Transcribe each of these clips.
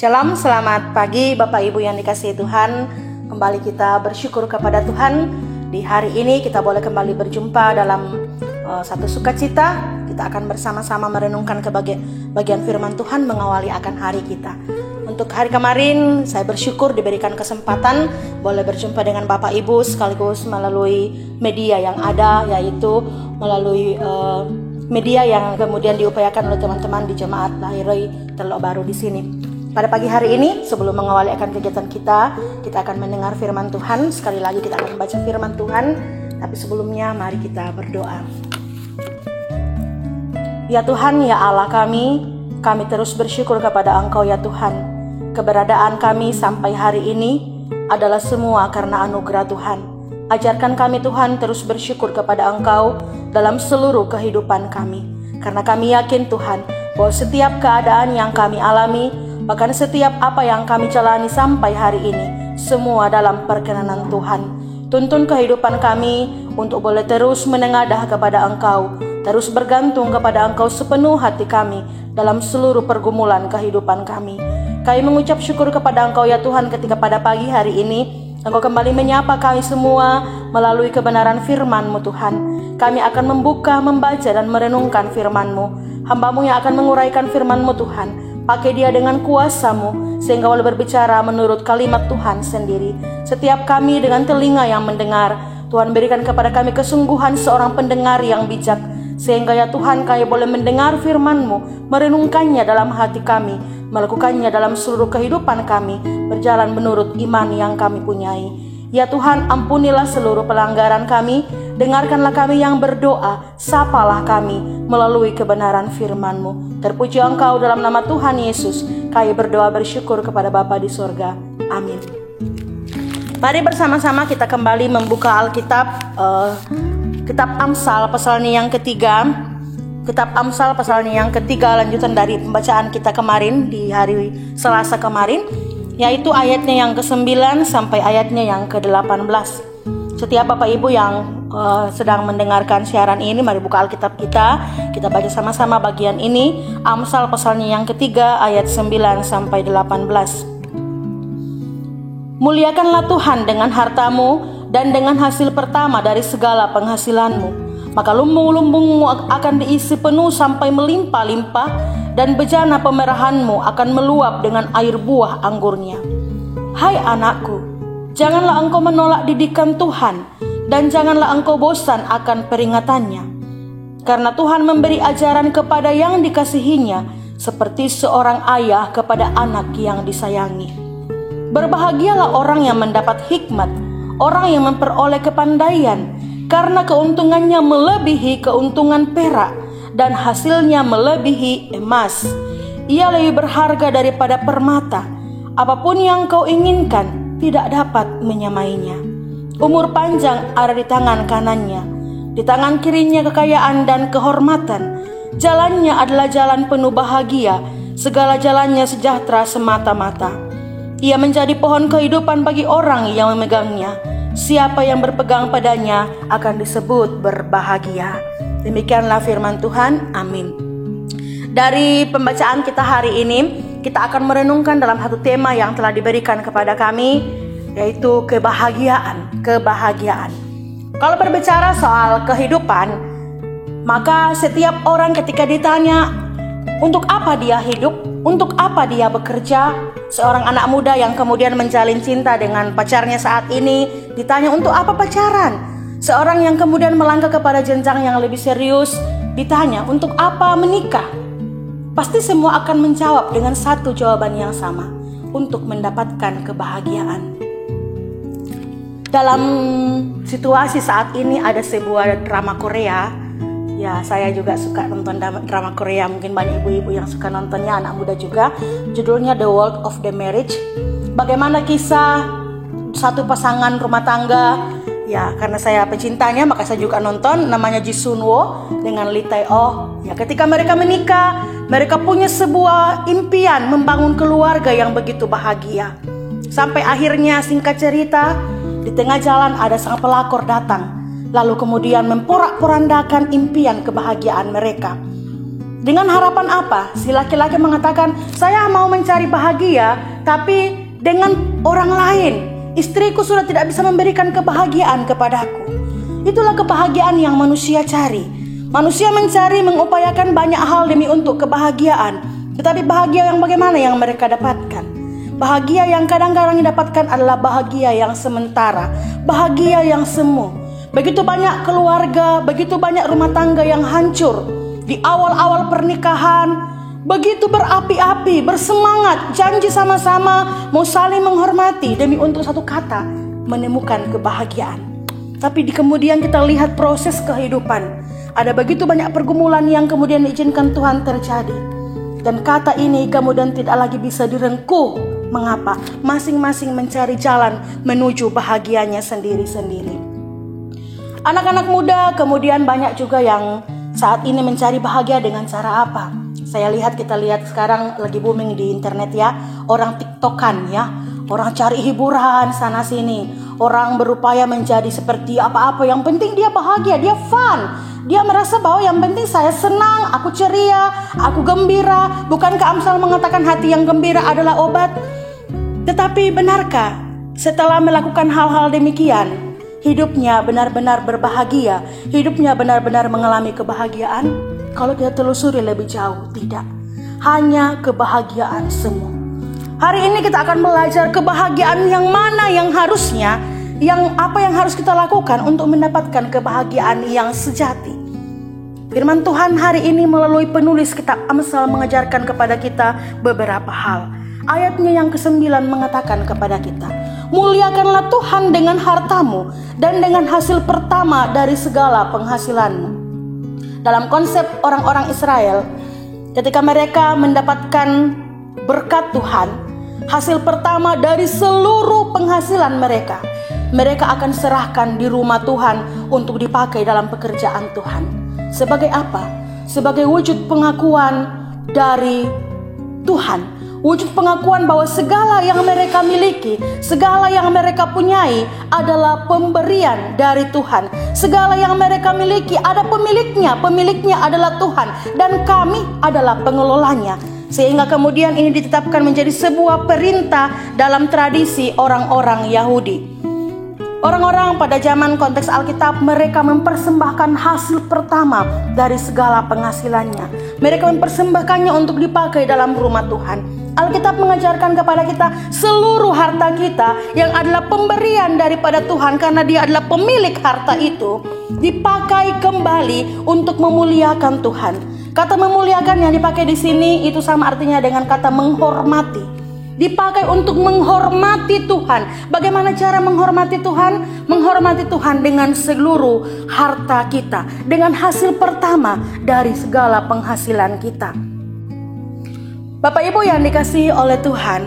Shalom, selamat pagi Bapak Ibu yang dikasihi Tuhan. Kembali kita bersyukur kepada Tuhan. Di hari ini kita boleh kembali berjumpa dalam satu sukacita. Kita akan bersama-sama merenungkan bagian firman Tuhan mengawali akan hari kita. Untuk hari kemarin saya bersyukur diberikan kesempatan boleh berjumpa dengan Bapak Ibu sekaligus melalui media yang ada, yaitu melalui media yang kemudian diupayakan oleh teman-teman di Jemaat Lahiroi Teluk Baru di sini. Pada pagi hari ini, sebelum mengawali akan kegiatan kita akan mendengar firman Tuhan. Sekali lagi kita akan membaca firman Tuhan, tapi sebelumnya mari kita berdoa. Ya Tuhan, ya Allah kami terus bersyukur kepada Engkau ya Tuhan. Keberadaan kami sampai hari ini adalah semua karena anugerah Tuhan. Ajarkan kami Tuhan terus bersyukur kepada Engkau dalam seluruh kehidupan kami. Karena kami yakin Tuhan, bahwa setiap keadaan yang kami alami, bahkan setiap apa yang kami jalani sampai hari ini, semua dalam perkenanan Tuhan. Tuntun kehidupan kami untuk boleh terus menengadah kepada Engkau, terus bergantung kepada Engkau sepenuh hati kami dalam seluruh pergumulan kehidupan kami. Kami mengucap syukur kepada Engkau ya Tuhan ketika pada pagi hari ini Engkau kembali menyapa kami semua melalui kebenaran firman-Mu Tuhan. Kami akan membuka, membaca dan merenungkan firman-Mu. Hamba-Mu yang akan menguraikan firman-Mu Tuhan. Pakai dia dengan kuasa-Mu sehingga boleh berbicara menurut kalimat Tuhan sendiri. Setiap kami dengan telinga yang mendengar, Tuhan berikan kepada kami kesungguhan seorang pendengar yang bijak, sehingga ya Tuhan kami boleh mendengar firman-Mu, merenungkannya dalam hati kami, melakukannya dalam seluruh kehidupan kami, berjalan menurut iman yang kami punyai. Ya Tuhan, ampunilah seluruh pelanggaran kami, dengarkanlah kami yang berdoa, sapalah kami melalui kebenaran firman-Mu. Terpuji Engkau dalam nama Tuhan Yesus, kami berdoa bersyukur kepada Bapa di sorga. Amin. Mari bersama-sama kita kembali membuka Alkitab, Kitab Amsal pasalnya yang ketiga. Kitab Amsal pasalnya yang ketiga, lanjutan dari pembacaan kita kemarin di hari Selasa kemarin, yaitu ayatnya yang ke-9 sampai ayatnya yang ke-18. Setiap Bapak Ibu yang sedang mendengarkan siaran ini, mari buka Alkitab kita baca sama-sama bagian ini. Amsal pasalnya yang ketiga ayat 9 sampai 18. Muliakanlah Tuhan dengan hartamu dan dengan hasil pertama dari segala penghasilanmu. Maka lumbung-lumbungmu akan diisi penuh sampai melimpah-limpah, dan bejana pemerahanmu akan meluap dengan air buah anggurnya. Hai anakku, janganlah engkau menolak didikan Tuhan, dan janganlah engkau bosan akan peringatannya. Karena Tuhan memberi ajaran kepada yang dikasihinya, seperti seorang ayah kepada anak yang disayangi. Berbahagialah orang yang mendapat hikmat, orang yang memperoleh kepandaian, karena keuntungannya melebihi keuntungan perak, dan hasilnya melebihi emas. Ia lebih berharga daripada permata. Apapun yang kau inginkan tidak dapat menyamainya. Umur panjang ada di tangan kanannya, di tangan kirinya kekayaan dan kehormatan. Jalannya adalah jalan penuh bahagia, segala jalannya sejahtera semata-mata. Ia menjadi pohon kehidupan bagi orang yang memegangnya. Siapa yang berpegang padanya akan disebut berbahagia. Demikianlah firman Tuhan. Amin. Dari pembacaan kita hari ini, kita akan merenungkan dalam satu tema yang telah diberikan kepada kami, yaitu kebahagiaan. Kalau berbicara soal kehidupan, maka setiap orang ketika ditanya untuk apa dia hidup, untuk apa dia bekerja, seorang anak muda yang kemudian menjalin cinta dengan pacarnya saat ini ditanya untuk apa pacaran. Seorang yang kemudian melangkah kepada jenjang yang lebih serius ditanya untuk apa menikah. Pasti semua akan menjawab dengan satu jawaban yang sama, untuk mendapatkan kebahagiaan. Dalam situasi saat ini ada sebuah drama Korea. Ya, saya juga suka nonton drama Korea. Mungkin banyak ibu-ibu yang suka nontonnya, anak muda juga. Judulnya The World of the Marriage. Bagaimana kisah satu pasangan rumah tangga. Ya, karena saya pecintanya maka saya juga nonton. Namanya Ji Sun Wo dengan Lee Tae Oh. Ya, ketika mereka menikah, mereka punya sebuah impian membangun keluarga yang begitu bahagia. Sampai akhirnya singkat cerita, di tengah jalan ada sang pelakor datang, lalu kemudian memporak-porandakan impian kebahagiaan mereka. Dengan harapan apa? Si laki-laki mengatakan, saya mau mencari bahagia tapi dengan orang lain. Istriku sudah tidak bisa memberikan kebahagiaan kepadaku. Itulah kebahagiaan yang manusia cari. Manusia mencari, mengupayakan banyak hal demi untuk kebahagiaan. Tetapi bahagia yang bagaimana yang mereka dapatkan? Bahagia yang kadang-kadang didapatkan adalah bahagia yang sementara, bahagia yang semu. Begitu banyak keluarga, begitu banyak rumah tangga yang hancur di awal-awal pernikahan. Begitu berapi-api, bersemangat, janji sama-sama mau saling menghormati demi untuk satu kata menemukan kebahagiaan. Tapi di kemudian kita lihat proses kehidupan. Ada begitu banyak pergumulan yang kemudian diizinkan Tuhan terjadi. Dan kata ini kemudian tidak lagi bisa direngkuh. Mengapa? Masing-masing mencari jalan menuju bahagianya sendiri-sendiri. Anak-anak muda kemudian banyak juga yang saat ini mencari bahagia dengan cara apa? Kita lihat sekarang lagi booming di internet ya. Orang tiktokan ya. Orang cari hiburan sana sini. Orang berupaya menjadi seperti apa-apa. Yang penting dia bahagia, dia fun. Dia merasa bahwa yang penting saya senang, aku ceria, aku gembira. Bukankah Amsal mengatakan hati yang gembira adalah obat? Tetapi benarkah setelah melakukan hal-hal demikian, hidupnya benar-benar berbahagia, hidupnya benar-benar mengalami kebahagiaan? Kalau kita telusuri lebih jauh, tidak. Hanya kebahagiaan semu. Hari ini kita akan belajar kebahagiaan yang mana yang harusnya, apa yang harus kita lakukan untuk mendapatkan kebahagiaan yang sejati. Firman Tuhan hari ini melalui penulis kitab Amsal mengajarkan kepada kita beberapa hal. Ayatnya yang ke-9 mengatakan kepada kita, muliakanlah Tuhan dengan hartamu dan dengan hasil pertama dari segala penghasilanmu. Dalam konsep orang-orang Israel, ketika mereka mendapatkan berkat Tuhan, hasil pertama dari seluruh penghasilan mereka akan serahkan di rumah Tuhan untuk dipakai dalam pekerjaan Tuhan. Sebagai apa? Sebagai wujud pengakuan dari Tuhan. Wujud pengakuan bahwa segala yang mereka miliki, segala yang mereka punyai adalah pemberian dari Tuhan. Segala yang mereka miliki ada pemiliknya adalah Tuhan. Dan kami adalah pengelolanya. Sehingga kemudian ini ditetapkan menjadi sebuah perintah dalam tradisi orang-orang Yahudi. Orang-orang pada zaman konteks Alkitab, mereka mempersembahkan hasil pertama dari segala penghasilannya. Mereka mempersembahkannya untuk dipakai dalam rumah Tuhan. Alkitab mengajarkan kepada kita seluruh harta kita yang adalah pemberian daripada Tuhan, karena Dia adalah pemilik harta itu, dipakai kembali untuk memuliakan Tuhan. Kata memuliakan yang dipakai di sini itu sama artinya dengan kata menghormati. Dipakai untuk menghormati Tuhan. Bagaimana cara menghormati Tuhan? Menghormati Tuhan dengan seluruh harta kita, dengan hasil pertama dari segala penghasilan kita. Bapak Ibu yang dikasihi oleh Tuhan,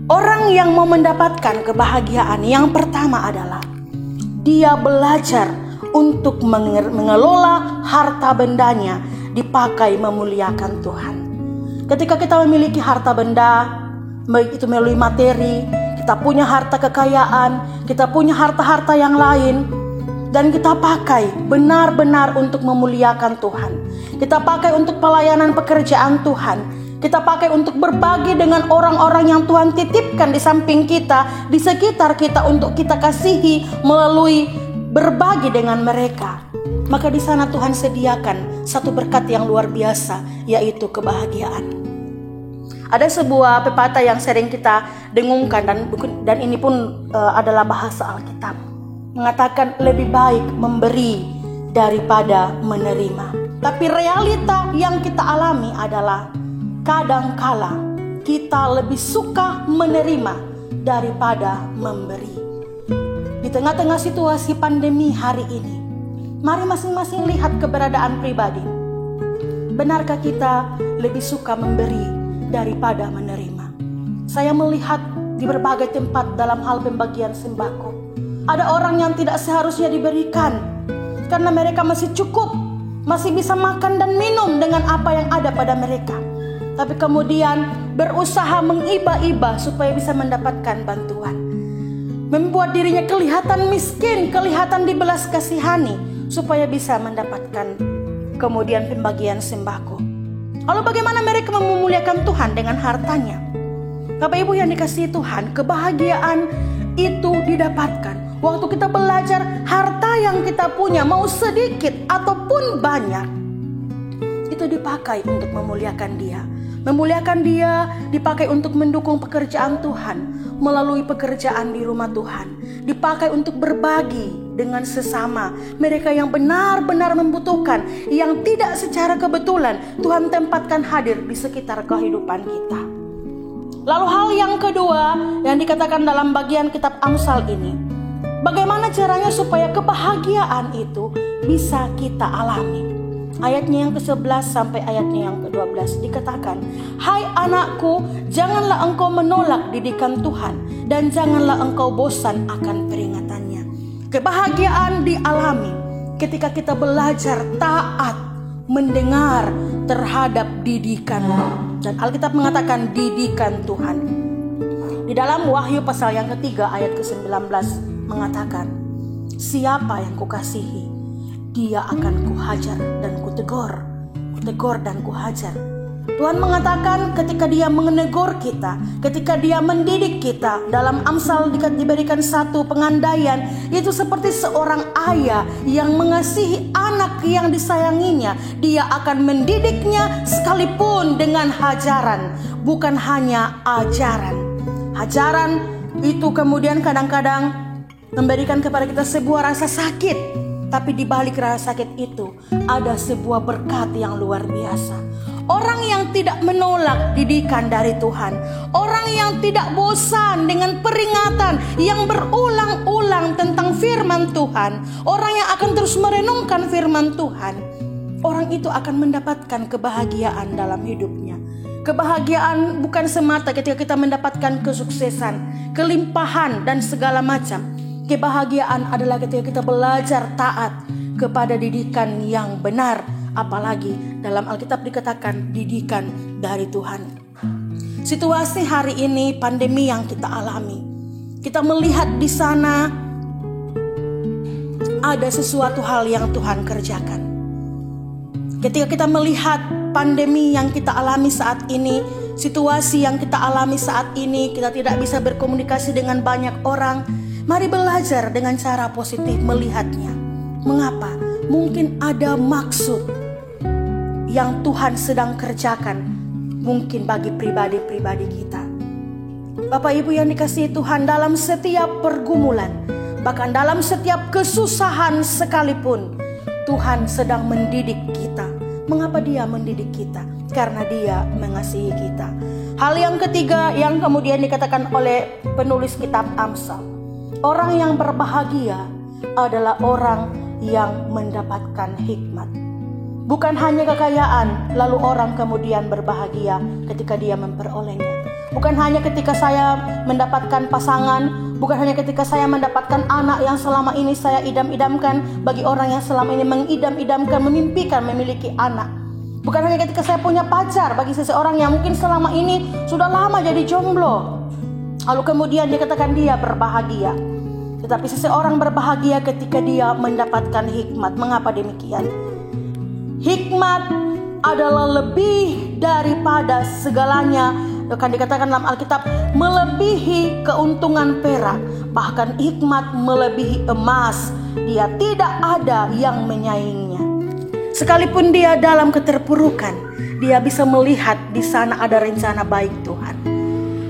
orang yang mau mendapatkan kebahagiaan yang pertama adalah dia belajar untuk mengelola harta bendanya dipakai memuliakan Tuhan. Ketika kita memiliki harta benda, baik itu melalui materi, kita punya harta kekayaan, kita punya harta-harta yang lain, dan kita pakai benar-benar untuk memuliakan Tuhan. Kita pakai untuk pelayanan pekerjaan Tuhan. Kita pakai untuk berbagi dengan orang-orang yang Tuhan titipkan di samping kita, di sekitar kita, untuk kita kasihi melalui berbagi dengan mereka. Maka di sana Tuhan sediakan satu berkat yang luar biasa, yaitu kebahagiaan. Ada sebuah pepatah yang sering kita dengungkan dan ini pun adalah bahasa Alkitab. Mengatakan lebih baik memberi daripada menerima. Tapi realita yang kita alami adalah kadangkala kita lebih suka menerima daripada memberi. Di tengah-tengah situasi pandemi hari ini, mari masing-masing lihat keberadaan pribadi. Benarkah kita lebih suka memberi daripada menerima? Saya melihat di berbagai tempat dalam hal pembagian sembako, ada orang yang tidak seharusnya diberikan karena mereka masih cukup, masih bisa makan dan minum dengan apa yang ada pada mereka. Tapi kemudian berusaha mengiba-iba supaya bisa mendapatkan bantuan. Membuat dirinya kelihatan miskin, kelihatan dibelas kasihani supaya bisa mendapatkan kemudian pembagian sembako. Lalu bagaimana mereka memuliakan Tuhan dengan hartanya? Bapak Ibu yang dikasihi Tuhan, kebahagiaan itu didapatkan waktu kita belajar harta yang kita punya, mau sedikit ataupun banyak, itu dipakai untuk memuliakan Dia. Memuliakan Dia dipakai untuk mendukung pekerjaan Tuhan, melalui pekerjaan di rumah Tuhan. Dipakai untuk berbagi dengan sesama mereka yang benar-benar membutuhkan, yang tidak secara kebetulan Tuhan tempatkan hadir di sekitar kehidupan kita. Lalu hal yang kedua yang dikatakan dalam bagian kitab Amsal ini, bagaimana caranya supaya kebahagiaan itu bisa kita alami. Ayatnya yang ke-11 sampai ayatnya yang ke-12 dikatakan, "Hai anakku, janganlah engkau menolak didikan Tuhan, dan janganlah engkau bosan akan peringatannya." Kebahagiaan dialami ketika kita belajar taat mendengar terhadap didikan. Dan Alkitab mengatakan didikan Tuhan. Di dalam Wahyu pasal yang ketiga ayat ke-19 mengatakan, "Siapa yang kukasihi, dia akan kuhajar dan kutegur dan kuhajar." Tuhan mengatakan ketika Dia menegur kita, ketika Dia mendidik kita, dalam Amsal diberikan satu pengandaian, itu seperti seorang ayah yang mengasihi anak yang disayanginya. Dia akan mendidiknya sekalipun dengan hajaran, bukan hanya ajaran. Hajaran itu kemudian kadang-kadang memberikan kepada kita sebuah rasa sakit, tapi di balik rasa sakit itu ada sebuah berkat yang luar biasa. Orang yang tidak menolak didikan dari Tuhan, orang yang tidak bosan dengan peringatan yang berulang-ulang tentang firman Tuhan, orang yang akan terus merenungkan firman Tuhan, orang itu akan mendapatkan kebahagiaan dalam hidupnya. Kebahagiaan bukan semata ketika kita mendapatkan kesuksesan, kelimpahan dan segala macam. Kebahagiaan adalah ketika kita belajar taat kepada didikan yang benar. Apalagi dalam Alkitab dikatakan didikan dari Tuhan. Situasi hari ini, pandemi yang kita alami, kita melihat di sana ada sesuatu hal yang Tuhan kerjakan. Ketika kita melihat pandemi yang kita alami saat ini, situasi yang kita alami saat ini, kita tidak bisa berkomunikasi dengan banyak orang. Mari belajar dengan cara positif melihatnya. Mengapa? Mungkin ada maksud yang Tuhan sedang kerjakan, mungkin bagi pribadi-pribadi kita. Bapak Ibu yang dikasihi Tuhan, dalam setiap pergumulan, bahkan dalam setiap kesusahan sekalipun, Tuhan sedang mendidik kita. Mengapa Dia mendidik kita? Karena Dia mengasihi kita. Hal yang ketiga yang kemudian dikatakan oleh penulis kitab Amsal, orang yang berbahagia adalah orang yang mendapatkan hikmat. Bukan hanya kekayaan, lalu orang kemudian berbahagia ketika dia memperolehnya. Bukan hanya ketika saya mendapatkan pasangan, bukan hanya ketika saya mendapatkan anak yang selama ini saya idam-idamkan, bagi orang yang selama ini mengidam-idamkan, memimpikan memiliki anak. Bukan hanya ketika saya punya pacar, bagi seseorang yang mungkin selama ini sudah lama jadi jomblo, lalu kemudian dikatakan dia berbahagia. Tetapi seseorang berbahagia ketika dia mendapatkan hikmat. Mengapa demikian? Hikmat adalah lebih daripada segalanya. Akan dikatakan dalam Alkitab, melebihi keuntungan perak. Bahkan hikmat melebihi emas. Dia tidak ada yang menyainginya. Sekalipun dia dalam keterpurukan, dia bisa melihat di sana ada rencana baik Tuhan.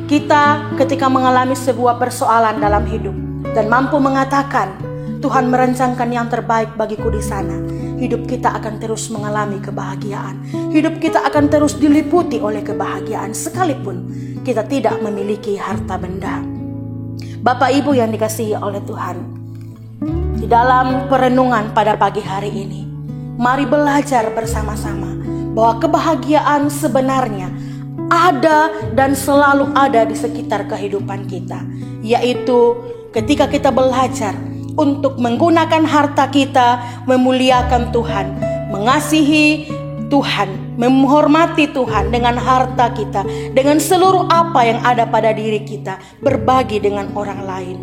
Kita ketika mengalami sebuah persoalan dalam hidup dan mampu mengatakan, Tuhan merancangkan yang terbaik bagiku di sana, hidup kita akan terus mengalami kebahagiaan. Hidup kita akan terus diliputi oleh kebahagiaan sekalipun kita tidak memiliki harta benda. Bapak Ibu yang dikasihi oleh Tuhan, di dalam perenungan pada pagi hari ini, mari belajar bersama-sama bahwa kebahagiaan sebenarnya ada dan selalu ada di sekitar kehidupan kita, yaitu ketika kita belajar untuk menggunakan harta kita, memuliakan Tuhan, mengasihi Tuhan, menghormati Tuhan dengan harta kita, dengan seluruh apa yang ada pada diri kita, berbagi dengan orang lain.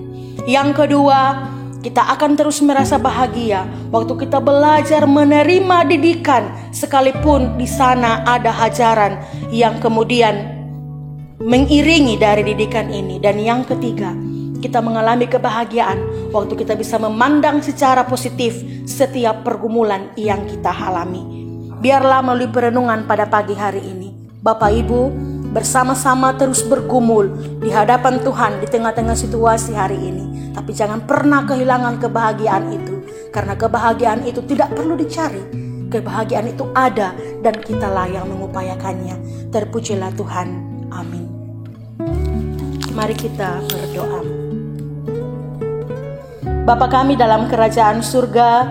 Yang kedua, Kita akan terus merasa bahagia waktu kita belajar menerima didikan, sekalipun di sana ada hajaran yang kemudian mengiringi dari didikan ini. Dan yang ketiga, kita mengalami kebahagiaan waktu kita bisa memandang secara positif setiap pergumulan yang kita alami. Biarlah melalui perenungan pada pagi hari ini, Bapak Ibu bersama-sama terus bergumul di hadapan Tuhan di tengah-tengah situasi hari ini. Tapi jangan pernah kehilangan kebahagiaan itu, karena kebahagiaan itu tidak perlu dicari. Kebahagiaan itu ada dan kitalah yang mengupayakannya. Terpujilah Tuhan. Amin. Mari kita berdoa. Bapa kami dalam kerajaan surga,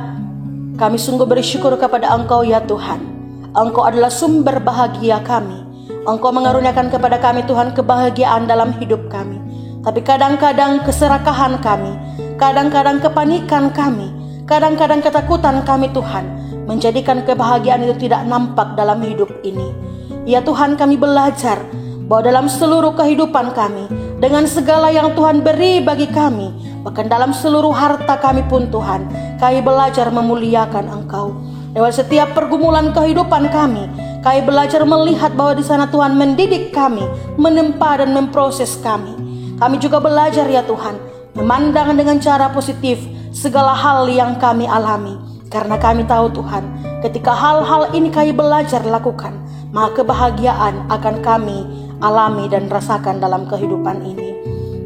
kami sungguh bersyukur kepada Engkau ya Tuhan. Engkau adalah sumber bahagia kami. Engkau mengaruniakan kepada kami Tuhan kebahagiaan dalam hidup kami. Tapi kadang-kadang keserakahan kami, kadang-kadang kepanikan kami, kadang-kadang ketakutan kami Tuhan, menjadikan kebahagiaan itu tidak nampak dalam hidup ini. Ya Tuhan, kami belajar bahwa dalam seluruh kehidupan kami, dengan segala yang Tuhan beri bagi kami, bahkan dalam seluruh harta kami pun Tuhan, kami belajar memuliakan Engkau. Lewat setiap pergumulan kehidupan kami belajar melihat bahwa di sana Tuhan mendidik kami, menempa dan memproses kami. Kami juga belajar ya Tuhan, memandang dengan cara positif segala hal yang kami alami. Karena kami tahu Tuhan, ketika hal-hal ini kami belajar lakukan, maka kebahagiaan akan kami alami dan rasakan dalam kehidupan ini.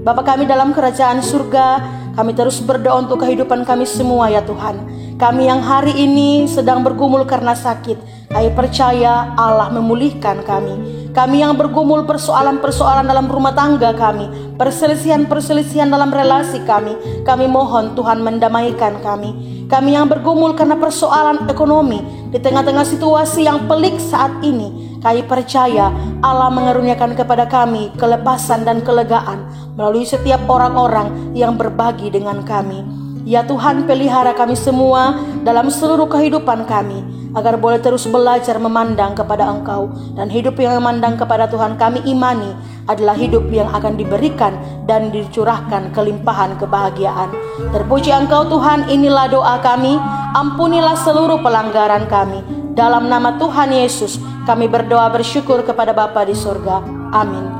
Bapa kami dalam kerajaan surga, kami terus berdoa untuk kehidupan kami semua ya Tuhan. Kami yang hari ini sedang bergumul karena sakit, kami percaya Allah memulihkan kami. Kami yang bergumul persoalan-persoalan dalam rumah tangga kami, perselisihan-perselisihan dalam relasi kami mohon Tuhan mendamaikan kami. Kami yang bergumul karena persoalan ekonomi di tengah-tengah situasi yang pelik saat ini, kami percaya Allah mengaruniakan kepada kami kelepasan dan kelegaan melalui setiap orang-orang yang berbagi dengan kami. Ya Tuhan, pelihara kami semua dalam seluruh kehidupan kami, agar boleh terus belajar memandang kepada Engkau. Dan hidup yang memandang kepada Tuhan kami imani adalah hidup yang akan diberikan dan dicurahkan kelimpahan kebahagiaan. Terpuji Engkau Tuhan, inilah doa kami. Ampunilah seluruh pelanggaran kami. Dalam nama Tuhan Yesus kami berdoa bersyukur kepada Bapa di surga. Amin.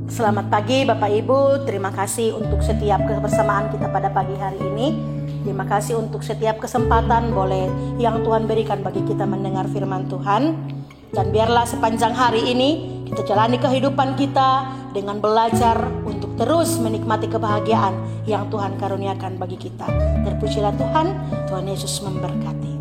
Selamat pagi Bapak Ibu, terima kasih untuk setiap kebersamaan kita pada pagi hari ini. Terima kasih untuk setiap kesempatan boleh yang Tuhan berikan bagi kita mendengar firman Tuhan. Dan biarlah sepanjang hari ini kita jalani kehidupan kita dengan belajar untuk terus menikmati kebahagiaan yang Tuhan karuniakan bagi kita. Terpujilah Tuhan, Tuhan Yesus memberkati.